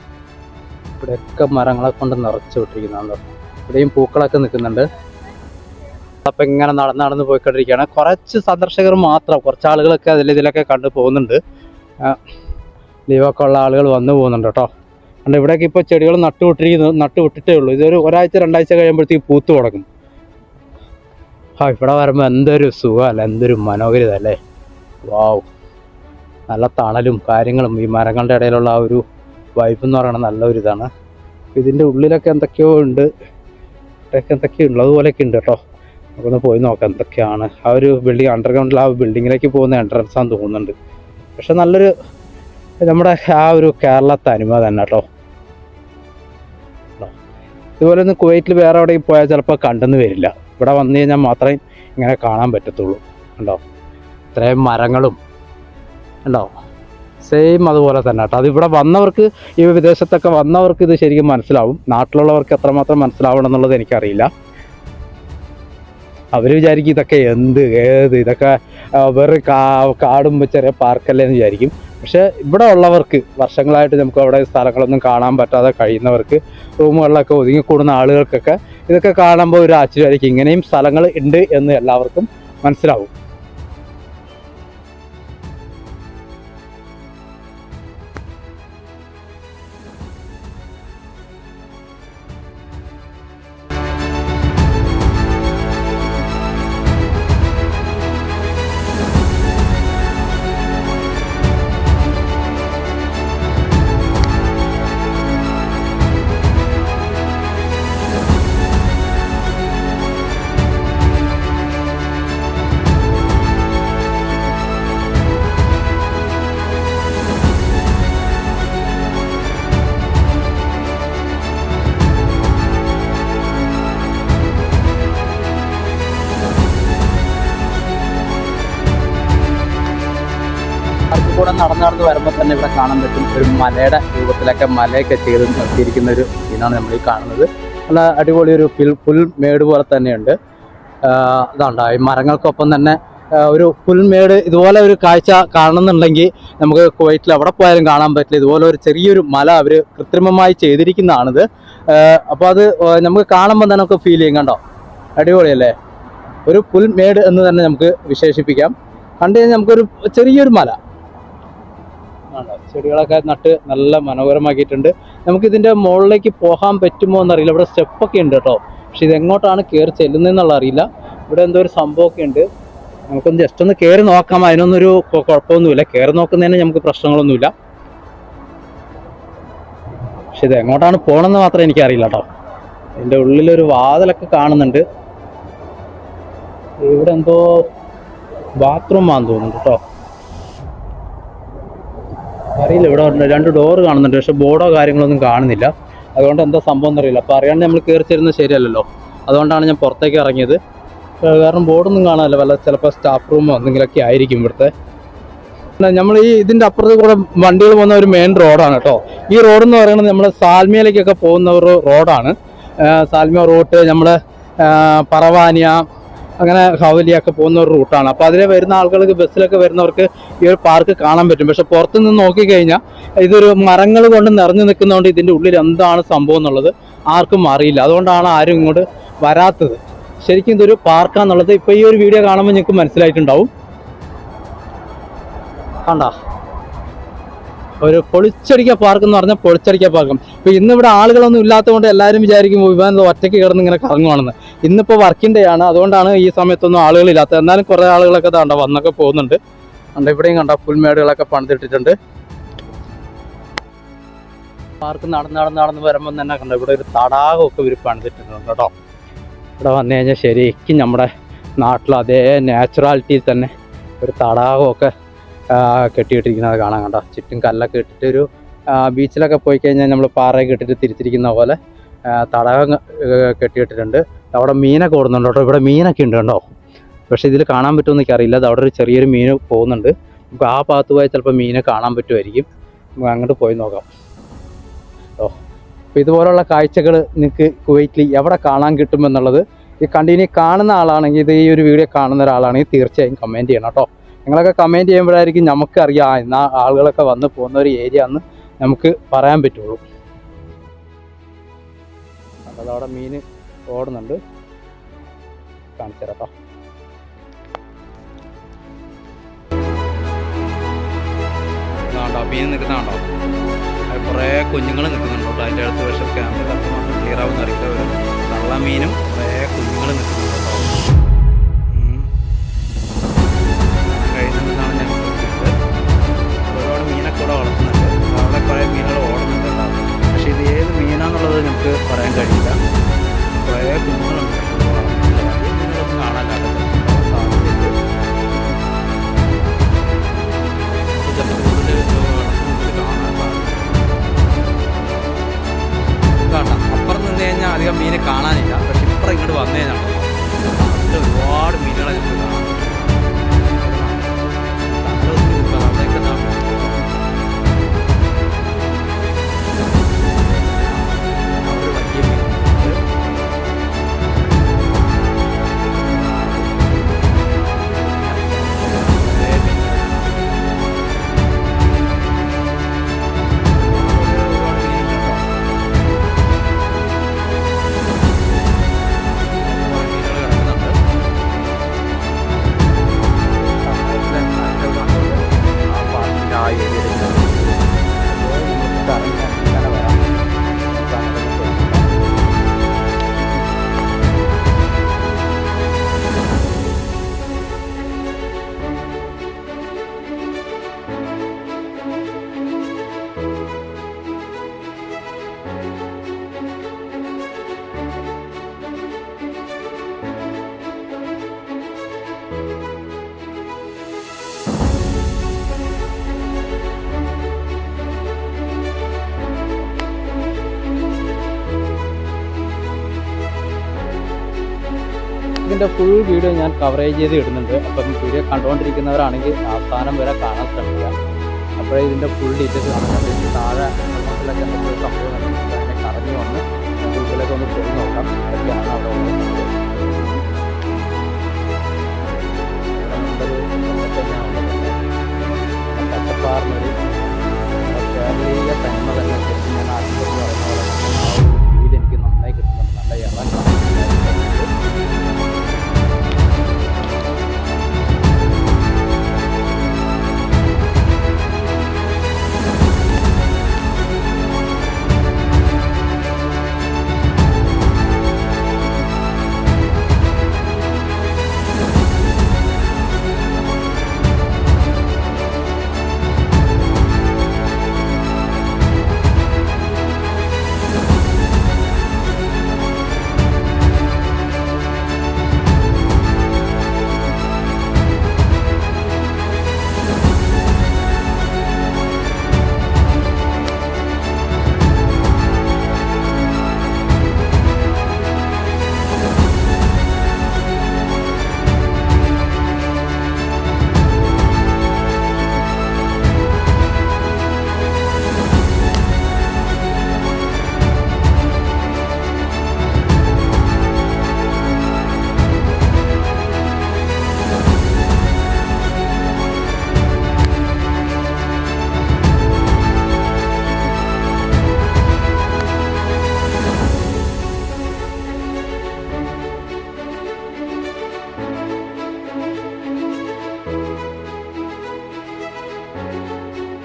ഇവിടെയൊക്കെ മരങ്ങളെ കൊണ്ട് നിറച്ചു വിട്ടിരിക്കുന്നുണ്ടോ. ഇവിടെയും പൂക്കളൊക്കെ നിൽക്കുന്നുണ്ട്. അപ്പം ഇങ്ങനെ നടന്ന് പോയിക്കൊണ്ടിരിക്കുകയാണ്. കുറച്ച് സന്ദർശകർ മാത്രം, കുറച്ച് ആളുകളൊക്കെ ഇതിലൊക്കെ കണ്ടു പോകുന്നുണ്ട്. ലീവൊക്കെ ഉള്ള ആളുകൾ വന്നു പോകുന്നുണ്ട് കേട്ടോ. അതുകൊണ്ട് ഇവിടെയൊക്കെ ഇപ്പോൾ ചെടികൾ നട്ടുവിട്ടിട്ടേ ഉള്ളൂ. ഇതൊരു ഒരാഴ്ച 2 ആഴ്ച കഴിയുമ്പോഴത്തേക്ക് പൂത്ത് തുടങ്ങും. ഇവിടെ വരുമ്പോൾ എന്തൊരു സുഖമല്ല, എന്തൊരു മനോഹരിത അല്ലേ. വാവ്, നല്ല തണലും കാര്യങ്ങളും ഈ മരങ്ങളുടെ ഇടയിലുള്ള ആ ഒരു വൈബ് എന്ന് പറയുന്നത് നല്ലൊരു ഇതാണ്. ഇതിൻ്റെ ഉള്ളിലൊക്കെ എന്തൊക്കെയോ ഉണ്ട്, ഇവിടെയൊക്കെ എന്തൊക്കെയോ ഉള്ളത് പോലെയൊക്കെ ഉണ്ട് കേട്ടോ. നമുക്കൊന്ന് പോയി നോക്കാം എന്തൊക്കെയാണ്. ആ ഒരു ബിൽഡിംഗ് അണ്ടർഗ്രൗണ്ടിൽ ആ ബിൽഡിങ്ങിലേക്ക് പോകുന്ന എൻട്രൻസ് ആണെന്ന് തോന്നുന്നുണ്ട്. പക്ഷെ നല്ലൊരു നമ്മുടെ ആ ഒരു കേരള തനിമ തന്നെ കേട്ടോ. ഇതുപോലെ ഒന്നും കുവൈറ്റിൽ വേറെ എവിടെയും പോയാൽ ചിലപ്പോൾ കണ്ടെന്ന് വരില്ല. ഇവിടെ വന്നു കഴിഞ്ഞാൽ മാത്രമേ ഇങ്ങനെ കാണാൻ പറ്റത്തുള്ളൂ. ഉണ്ടോ, ഇത്രയും മരങ്ങളും ഉണ്ടോ, സെയിം അതുപോലെ തന്നെ കേട്ടോ. അതിവിടെ വന്നവർക്ക്, ഈ വിദേശത്തൊക്കെ വന്നവർക്ക് ഇത് ശരിക്കും മനസ്സിലാവും. നാട്ടിലുള്ളവർക്ക് എത്രമാത്രം മനസ്സിലാവണം എന്നുള്ളത് എനിക്കറിയില്ല. അവർ വിചാരിക്കും ഇതൊക്കെ ഇതൊക്കെ വേറെ കാടും ചെറിയ പാർക്കല്ലേ എന്ന് വിചാരിക്കും. പക്ഷേ ഇവിടെ ഉള്ളവർക്ക്, വർഷങ്ങളായിട്ട് നമുക്ക് അവിടെ സ്ഥലങ്ങളൊന്നും കാണാൻ പറ്റാതെ കഴിയുന്നവർക്ക്, റൂമുകളിലൊക്കെ ഒതുങ്ങിക്കൂടുന്ന ആളുകൾക്കൊക്കെ ഇതൊക്കെ കാണുമ്പോൾ ഒരു ആശ്ചര്യമായിരിക്കും. ഇങ്ങനെയും സ്ഥലങ്ങൾ ഉണ്ട് എന്ന് എല്ലാവർക്കും മനസ്സിലാവും. കൂടെ നടന്ന് വരുമ്പോൾ തന്നെ ഇവിടെ കാണാൻ പറ്റും ഒരു മലയുടെ രൂപത്തിലൊക്കെ മലയൊക്കെ ചെയ്ത് നിർത്തിയിരിക്കുന്ന ഒരു സീനാണ് നമ്മൾ ഈ കാണുന്നത്. നല്ല അടിപൊളി ഒരു പുൽമേട് പോലെ തന്നെയുണ്ട്. ഇതാണ്ടോ, ഈ മരങ്ങൾക്കൊപ്പം തന്നെ ഒരു പുൽമേട്. ഇതുപോലെ ഒരു കാഴ്ച കാണുന്നുണ്ടെങ്കിൽ നമുക്ക് കുവൈറ്റിൽ എവിടെ പോയാലും കാണാൻ പറ്റില്ല. ഇതുപോലെ ഒരു ചെറിയൊരു മല അവർ കൃത്രിമമായി ചെയ്തിരിക്കുന്നതാണിത്. അപ്പോൾ അത് നമുക്ക് കാണുമ്പോൾ തന്നെ നമുക്ക് ഫീൽ ചെയ്യും. കണ്ടോ, അടിപൊളിയല്ലേ. ഒരു പുൽമേട് എന്ന് തന്നെ നമുക്ക് വിശേഷിപ്പിക്കാം. കണ്ടു കഴിഞ്ഞാൽ നമുക്കൊരു ചെറിയൊരു മല. ചെടികളൊക്കെ നട്ട് നല്ല മനോഹരമാക്കിയിട്ടുണ്ട്. നമുക്കിതിൻ്റെ മുകളിലേക്ക് പോകാൻ പറ്റുമോ എന്നറിയില്ല. ഇവിടെ സ്റ്റെപ്പൊക്കെ ഉണ്ട് കേട്ടോ. പക്ഷെ ഇതെങ്ങോട്ടാണ് കയറി ചെല്ലുന്നതെന്നുള്ള അറിയില്ല. ഇവിടെ എന്തോ ഒരു സംഭവമൊക്കെ ഉണ്ട്. നമുക്കൊന്ന് ജസ്റ്റ് ഒന്ന് കയറി നോക്കാം. അതിനൊന്നൊരു കുഴപ്പമൊന്നുമില്ല. കയറി നോക്കുന്നതിന് നമുക്ക് പ്രശ്നങ്ങളൊന്നുമില്ല. പക്ഷെ ഇത് എങ്ങോട്ടാണ് പോകണമെന്ന് മാത്രമേ എനിക്കറിയില്ല കേട്ടോ. ഇതിൻ്റെ ഉള്ളിലൊരു വാതിലൊക്കെ കാണുന്നുണ്ട്. ഇവിടെ എന്തോ ബാത്റൂമാണെന്ന് തോന്നുന്നുണ്ട് കേട്ടോ. അറിയില്ല. ഇവിടെ 2 ഡോറ് കാണുന്നുണ്ട്. പക്ഷെ ബോർഡോ കാര്യങ്ങളൊന്നും കാണുന്നില്ല. അതുകൊണ്ട് എന്താ സംഭവം എന്നറിയില്ല. അപ്പോൾ അറിയാണ്ട് നമ്മൾ കയറി ചേരുന്നത് ശരിയല്ലല്ലോ. അതുകൊണ്ടാണ് ഞാൻ പുറത്തേക്ക് ഇറങ്ങിയത്. കാരണം ബോർഡൊന്നും കാണാമല്ലോ. വല്ല ചിലപ്പോൾ സ്റ്റാഫ് റൂമോ എന്തെങ്കിലുമൊക്കെ ആയിരിക്കും ഇവിടുത്തെ. നമ്മൾ ഇതിൻ്റെ അപ്പുറത്ത് കൂടെ വണ്ടികൾ പോകുന്ന ഒരു മെയിൻ റോഡാണ് കേട്ടോ. ഈ റോഡെന്ന് പറയുന്നത് നമ്മൾ സാൽമിയയിലേക്കൊക്കെ പോകുന്ന ഒരു റോഡാണ്. സാൽമിയ റൂട്ട്, നമ്മൾ പറവാനിയ, അങ്ങനെ ഹവലിയൊക്കെ പോകുന്ന ഒരു റൂട്ടാണ്. അപ്പോൾ അതിലെ വരുന്ന ആളുകൾക്ക്, ബസ്സിലൊക്കെ വരുന്നവർക്ക് ഈ ഒരു പാർക്ക് കാണാൻ പറ്റും. പക്ഷെ പുറത്തുനിന്ന് നോക്കിക്കഴിഞ്ഞാൽ ഇതൊരു മരങ്ങൾ കൊണ്ട് നിറഞ്ഞു നിൽക്കുന്നതുകൊണ്ട് ഇതിൻ്റെ ഉള്ളിൽ എന്താണ് സംഭവം എന്നുള്ളത് ആർക്കും അറിയില്ല. അതുകൊണ്ടാണ് ആരും ഇങ്ങോട്ട് വരാത്തത്. ശരിക്കും ഇതൊരു പാർക്കാന്നുള്ളത് ഇപ്പോൾ ഈ ഒരു വീഡിയോ കാണുമ്പോൾ നിങ്ങൾക്ക് മനസ്സിലായിട്ടുണ്ടാവും. കണ്ടോ, ഒരു പൊളിച്ചടിക്ക പാർക്ക് എന്ന് പറഞ്ഞാൽ പൊളിച്ചടിക്ക പാർക്കും. ഇപ്പോൾ ഇന്നിവിടെ ആളുകളൊന്നും ഇല്ലാത്തതുകൊണ്ട് എല്ലാവരും വിചാരിക്കും ഇവൻ ഒറ്റയ്ക്ക് കിടന്ന് ഇങ്ങനെ കറങ്ങുവാണെന്ന്. ഇന്നിപ്പോൾ വർക്കിംഗ് ഡേ ആണ്, അതുകൊണ്ടാണ് ഈ സമയത്തൊന്നും ആളുകളില്ലാത്തത്. എന്നാലും കുറേ ആളുകളൊക്കെ കണ്ടോ വന്നൊക്കെ പോകുന്നുണ്ട്. കണ്ടോ, ഇവിടെയും കണ്ടോ പുൽമേടുകളൊക്കെ പണിതിട്ടിട്ടുണ്ട്. പാർക്ക് നടന്ന് വരുമ്പോൾ തന്നെ കണ്ടോ ഇവിടെ ഒരു തടാകമൊക്കെ ഇവർ പണിതിട്ടിട്ടുണ്ട് കേട്ടോ. ഇവിടെ വന്നു കഴിഞ്ഞാൽ ശരിക്കും നമ്മുടെ നാട്ടിൽ അതേ നാച്ചുറാലിറ്റിയിൽ തന്നെ ഒരു തടാകമൊക്കെ കെട്ടിയിട്ടിരിക്കുന്നത് കാണാൻ. കണ്ടോ, ചുറ്റും കല്ലൊക്കെ ഇട്ടിട്ട് ഒരു ബീച്ചിലൊക്കെ പോയി കഴിഞ്ഞാൽ നമ്മൾ പാറയൊക്കെ ഇട്ടിട്ട് തിരിച്ചിരിക്കുന്ന പോലെ തടാകം കെട്ടിയിട്ടിട്ടുണ്ട്. അവിടെ മീനൊക്കെ ഓടുന്നുണ്ട് കേട്ടോ. ഇവിടെ മീനൊക്കെ ഉണ്ട് കണ്ടോ. പക്ഷേ ഇതിൽ കാണാൻ പറ്റുമെന്ന് എനിക്കറിയില്ല. അത് അവിടെ ഒരു ചെറിയൊരു മീൻ പോകുന്നുണ്ട്. നമുക്ക് ആ ഭാഗത്ത് പോയാൽ ചിലപ്പോൾ മീനെ കാണാൻ പറ്റുമായിരിക്കും. നമുക്ക് അങ്ങോട്ട് പോയി നോക്കാം കേട്ടോ. അപ്പോൾ ഇതുപോലുള്ള കാഴ്ചകൾ നിങ്ങൾക്ക് കുവൈറ്റിൽ എവിടെ കാണാൻ കിട്ടുമെന്നുള്ളത് ഈ കണ്ടിന്യൂ കാണുന്ന ആളാണെങ്കിൽ, ഇത് ഈ ഒരു വീഡിയോ കാണുന്ന ഒരാളാണെങ്കിൽ തീർച്ചയായും കമൻറ്റ് ചെയ്യണം കേട്ടോ. നിങ്ങളൊക്കെ കമൻറ്റ് ചെയ്യുമ്പോഴായിരിക്കും നമുക്കറിയാം എന്നാ ആളുകളൊക്കെ വന്ന് പോകുന്ന ഒരു ഏരിയ എന്ന് നമുക്ക് പറയാൻ പറ്റുള്ളൂ. അതവിടെ മീൻ ഓടുന്നുണ്ട്, കാണിച്ചു തരാം കേട്ടോ. മീൻ നിൽക്കുന്നുണ്ടോ, കുറേ കുഞ്ഞുങ്ങൾ നിൽക്കുന്നുണ്ട് കേട്ടോ അതിൻ്റെ അടുത്ത്. പക്ഷേ ക്യാമറ മാത്രം ക്ലിയർ ആവുമെന്ന് അറിയില്ല. ഒരു കള്ളമീനും കുറേ കുഞ്ഞുങ്ങൾ നിൽക്കുന്നുണ്ട് കേട്ടോ. കഴിയുന്നതെന്നാണ് ഞാൻ ശ്രദ്ധിച്ചത്. ഒരുപാട് മീനൊക്കെ ഇവിടെ വളർത്തുന്നുണ്ട്. അവിടെ കുറേ മീനുകൾ ഓടുന്നുണ്ട് കേട്ടോ. പക്ഷേ ഇത് ഏത് മീനാണെന്നുള്ളത് നമുക്ക് പറയാൻ കഴിയില്ല. കുറേ കുഞ്ഞുങ്ങളുണ്ട്. മീനുകളൊന്നും കാണാനായിട്ട് കാണാൻ അപ്പുറം നിന്ന് കഴിഞ്ഞാൽ അധികം മീനെ കാണാനില്ല. പക്ഷെ ഇപ്പുറം ഇങ്ങോട്ട് വന്നു കഴിഞ്ഞാൽ ഒരുപാട് മീനുകളെ നമുക്ക് കാണാം. അവിടേക്ക് വലിയ ഇതിൻ്റെ ഫുൾ വീഡിയോ ഞാൻ കവറേജ് ചെയ്ത് ഇടുന്നുണ്ട്. അപ്പം വീഡിയോ കണ്ടുകൊണ്ടിരിക്കുന്നവരാണെങ്കിൽ അവസാനം വരെ കാണാൻ ശ്രമിക്കുക. അപ്പോഴേ ഇതിൻ്റെ ഫുൾ ഡീറ്റെയിൽസ് കാണാൻ താഴെ വെള്ളത്തിലൊക്കെ എന്തൊക്കെ സംഭവം അതിനെ കറങ്ങി വന്ന് ഗൂഗിളിലൊക്കെ ഒന്ന് പോയി നോക്കാം. അതൊക്കെയാണ് അവിടെ ഉള്ളത്. കട്ടപ്പാറിനൊരു കേരളീയ തന്മ തന്നെ ഞാൻ ആദ്യം പറയുന്ന പോലെ ആ ഒരു ഫീൽ എനിക്ക് നന്നായി കിട്ടുന്നുണ്ട്. നല്ല ഇളം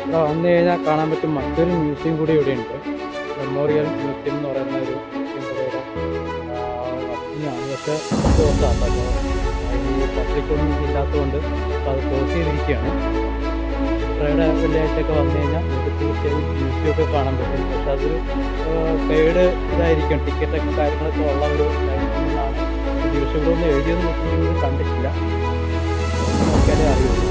ഇവിടെ വന്നു കഴിഞ്ഞാൽ കാണാൻ പറ്റും മറ്റൊരു മ്യൂസിയം കൂടി ഇവിടെയുണ്ട്. മെമ്മോറിയൽ മ്യൂസിയം എന്ന് പറയുന്ന ഒരു മ്യൂസിയം കൂടെ വർക്കിങ്ങാണ്. പക്ഷേ 10 ദിവസമാണ്. അപ്പോൾ ഈ പബ്ലിക്കൊന്നും ഇല്ലാത്തതുകൊണ്ട് അത് ക്ലോസ് ചെയ്തിരിക്കുകയാണ്. ഫ്രൈഡേ വെള്ളിയാഴ്ചയൊക്കെ വന്നു കഴിഞ്ഞാൽ നമുക്ക് തീർച്ചയായും മ്യൂസിയമൊക്കെ കാണാൻ പറ്റും. പക്ഷെ അതൊരു പെയ്ഡ് ഇതായിരിക്കും. ടിക്കറ്റൊക്കെ കാര്യങ്ങളൊക്കെ ഉള്ള ഒരു ലൈഫാണ്. ദിവസം ഇവിടെ ഒന്ന് എഴുതിയെന്ന് നോക്കിയെങ്കിൽ കണ്ടിട്ടില്ല. നോക്കിയാലേ അറിയുള്ളൂ.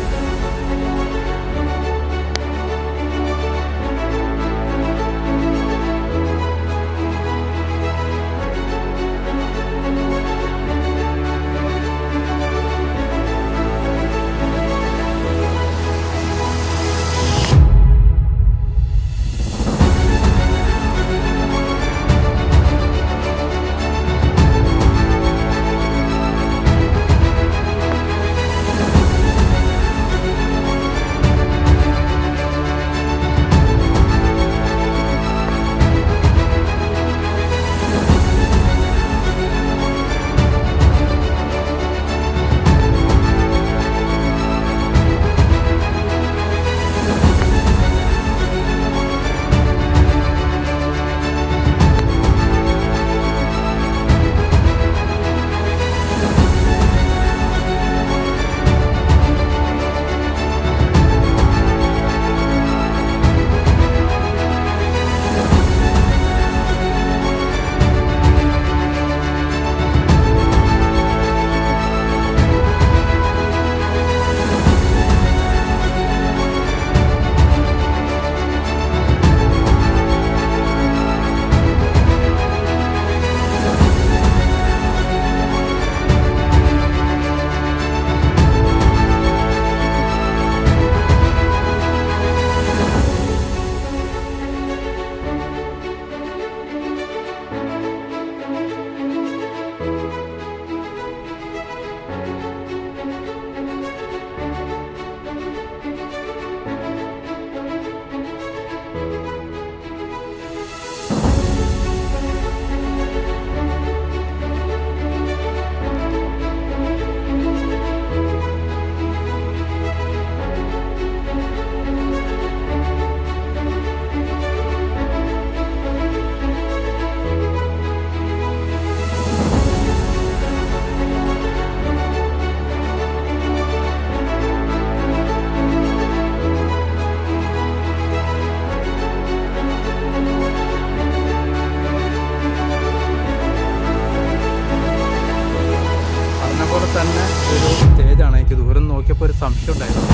ഇവിടെ തന്നെ ഒരു സ്റ്റേജാണ്. എനിക്ക് ദൂരം നോക്കിയപ്പോൾ ഒരു സംശയം ഉണ്ടായിരുന്നു.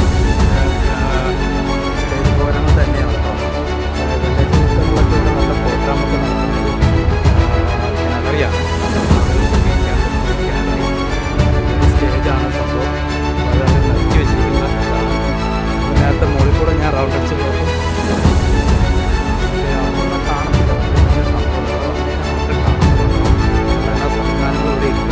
സ്റ്റേജ് പ്രോഗ്രാം തന്നെയാണ് വെള്ളിയാഴ്ച ദിവസങ്ങളിലൊക്കെ ഇവിടെ നല്ല പ്രോഗ്രാമൊക്കെ നടക്കുന്നത് അറിയാം. സ്റ്റേജാണ് സംഭവം. അത് നിർത്തി വെച്ചിരിക്കുന്ന ഇതാണ്. നേരത്തെ മുകളിൽ കൂടെ ഞാൻ റൗണ്ട് അടിച്ച് പോയപ്പോൾ അതൊന്നും കാണത്തില്ല. എല്ലാ സംവിധാനങ്ങളും ഇവിടെ ഇരിക്കും.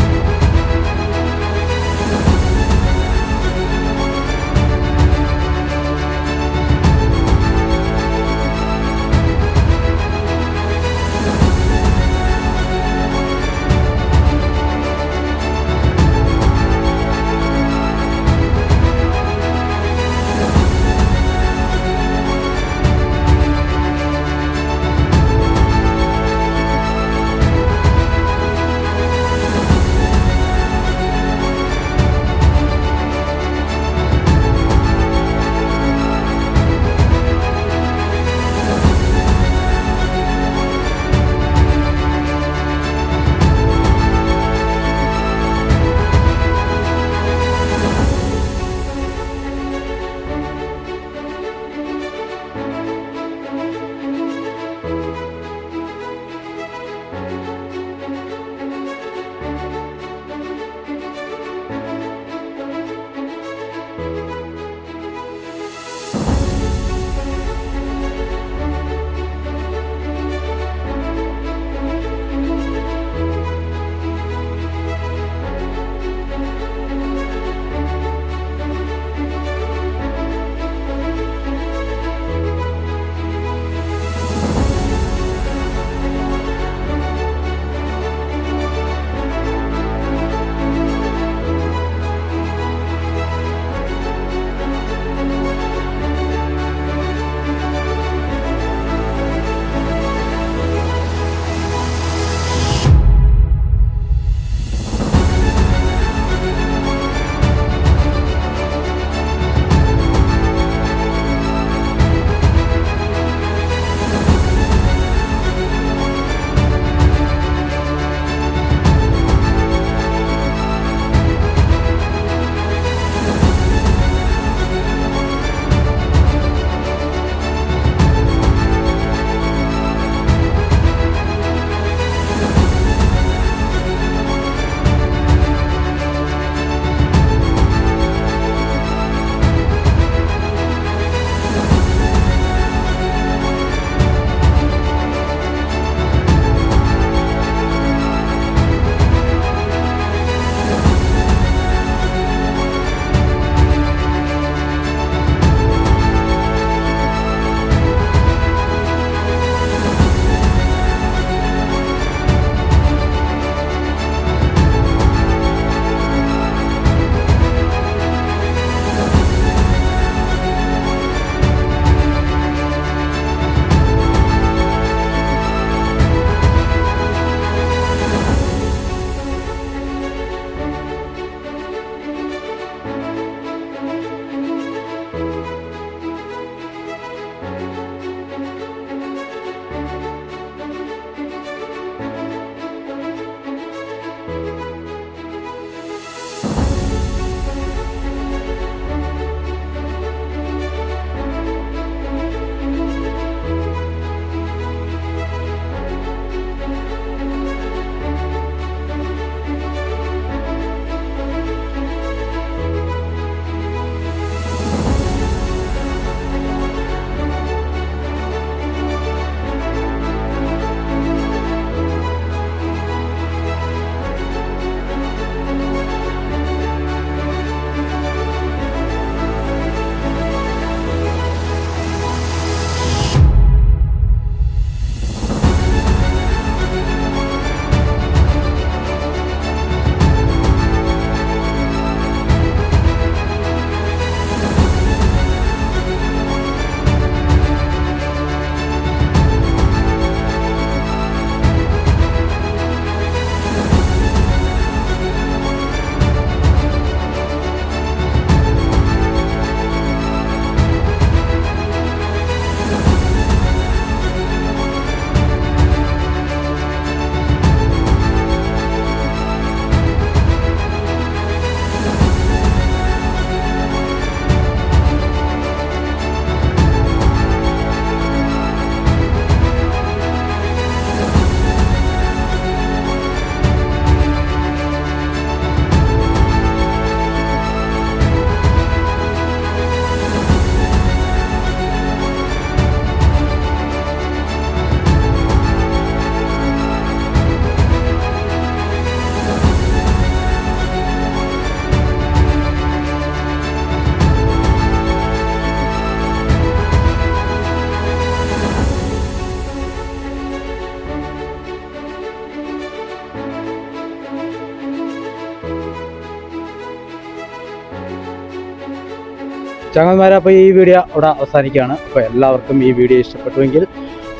ചങ്ങന്മാരെ, അപ്പോൾ ഈ വീഡിയോ ഇവിടെ അവസാനിക്കുകയാണ്. അപ്പോൾ എല്ലാവർക്കും ഈ വീഡിയോ ഇഷ്ടപ്പെട്ടുവെങ്കിൽ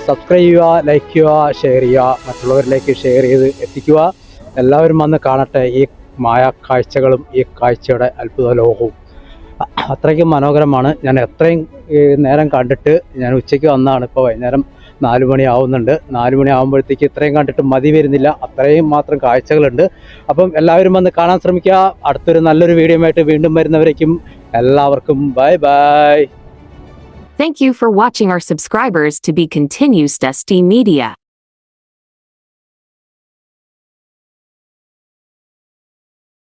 സബ്സ്ക്രൈബ് ചെയ്യുക, ലൈക്ക് ചെയ്യുക, ഷെയർ ചെയ്യുക, മറ്റുള്ളവരിലേക്ക് ഷെയർ ചെയ്ത് എത്തിക്കുക. എല്ലാവരും വന്ന് കാണട്ടെ ഈ മായ കാഴ്ചകളും ഈ കാഴ്ചയുടെ അത്ഭുത ലോകവും. അത്രയ്ക്കും മനോഹരമാണ്. ഞാൻ എത്രയും നേരം കണ്ടിട്ട് ഞാൻ ഉച്ചയ്ക്ക് വന്നതാണ്. ഇപ്പോൾ വൈകുന്നേരം 4 മണി ആവുന്നുണ്ട്. 4 മണി ആകുമ്പോഴത്തേക്ക് ഇത്രയും കണ്ടിട്ട് മതി വരുന്നില്ല, അത്രയും മാത്രം കാഴ്ചകളുണ്ട്. അപ്പം എല്ലാവരും വന്ന് കാണാൻ ശ്രമിക്കുക. അടുത്തൊരു നല്ലൊരു വീഡിയോ ആയിട്ട് വീണ്ടും വരുന്നവരേക്കും എല്ലാവർക്കും bye bye. Thank you for watching. Our subscribers to be continues Dusty Media.